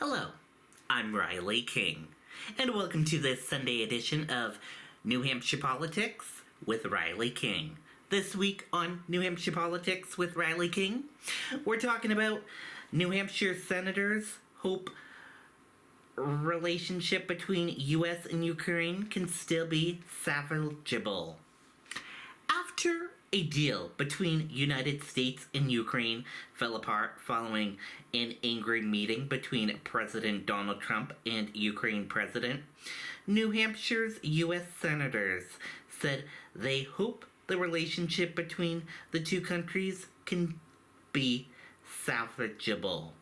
Hello, I'm Riley King, and welcome to this Sunday edition of New Hampshire Politics with Riley King. This week on New Hampshire Politics with Riley King, we're talking about New Hampshire senators hope relationship between U.S. and Ukraine can still be salvageable. After a deal between United States and Ukraine fell apart following an angry meeting between President Donald Trump and Ukraine President, New Hampshire's U.S. senators said they hope the relationship between the two countries can be salvageable.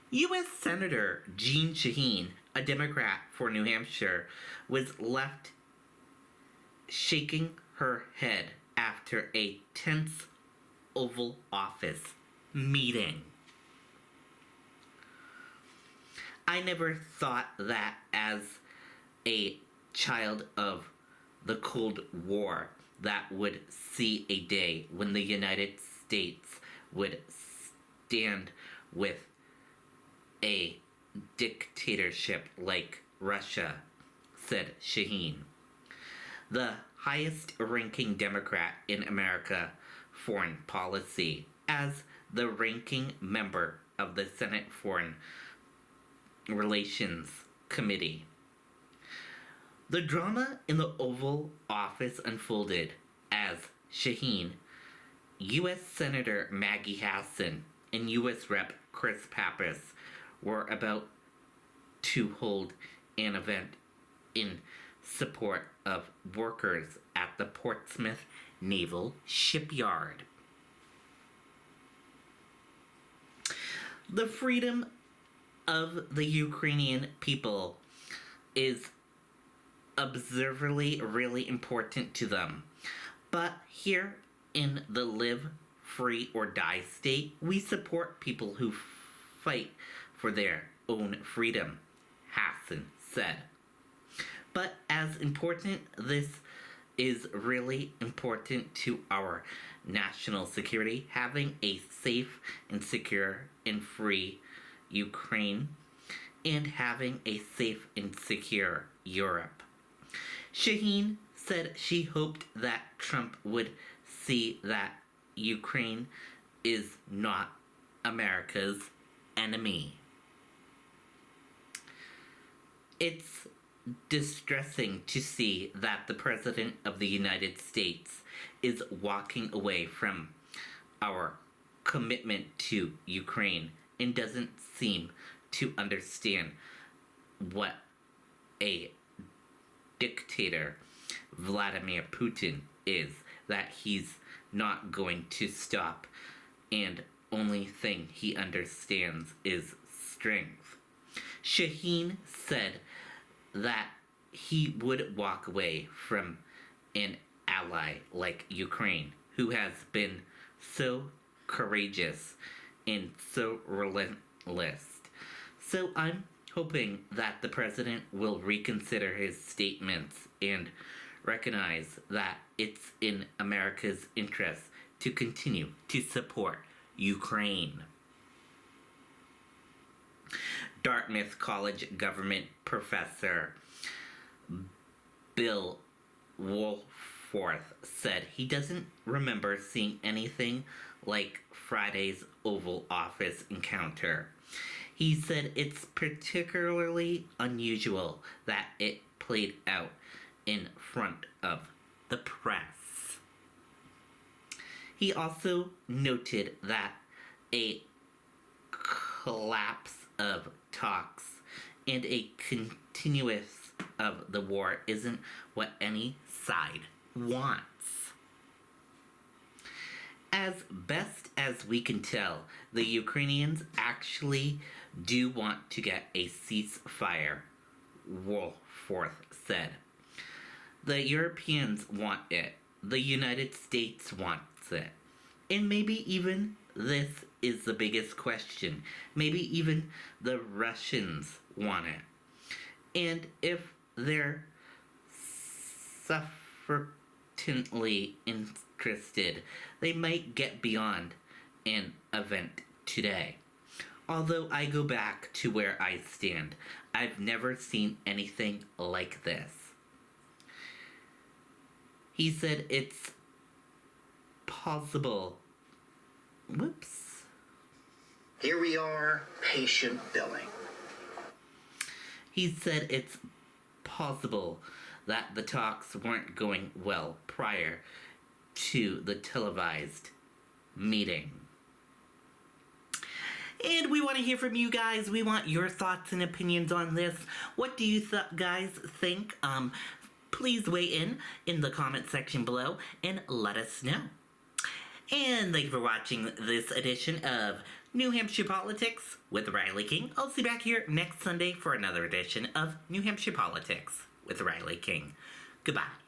U.S. Senator Jeanne Shaheen, a Democrat for New Hampshire, was left shaking her head after a tense Oval Office meeting. I never thought that as a child of the Cold War that would see a day when the United States would stand with a dictatorship like Russia, said Shaheen. The highest ranking Democrat in America foreign policy, as the ranking member of the Senate Foreign Relations Committee. The drama in the Oval Office unfolded as Shaheen, U.S. Senator Maggie Hassan, and U.S. Rep. Chris Pappas were about to hold an event in support of workers at the Portsmouth Naval Shipyard. The freedom of the Ukrainian people is observably really important to them. But here in the live free or die state, we support people who fight for their own freedom, Hassan said. But as important, this is really important to our national security, having a safe and secure and free Ukraine, and having a safe and secure Europe. Shaheen said she hoped that Trump would see that Ukraine is not America's enemy. It's distressing to see that the President of the United States is walking away from our commitment to Ukraine and doesn't seem to understand what a dictator Vladimir Putin is, that he's not going to stop, and only thing he understands is strength. Shaheen said that he would walk away from an ally like Ukraine, who has been so courageous and so relentless. So I'm hoping that the president will reconsider his statements and recognize that it's in America's interest to continue to support Ukraine. Dartmouth College government professor Bill Woolforth said he doesn't remember seeing anything like Friday's Oval Office encounter. He said it's particularly unusual that it played out in front of the press. He also noted that a collapse of talks and a continuance of the war isn't what any side wants. As best as we can tell, the Ukrainians actually do want to get a ceasefire, Woolforth said. The Europeans want it. The United States wants it. And maybe even this is the biggest question. Maybe even the Russians want it. And if they're sufficiently interested, they might get beyond an event today. Although I go back to where I stand, I've never seen anything like this. He said it's possible. Whoops. Here we are, patient billing. He said it's possible that the talks weren't going well prior to the televised meeting. And we want to hear from you guys. We want your thoughts and opinions on this. What do you guys think? Please weigh in the comment section below and let us know. And thank you for watching this edition of New Hampshire Politics with Riley King. I'll see you back here next Sunday for another edition of New Hampshire Politics with Riley King. Goodbye.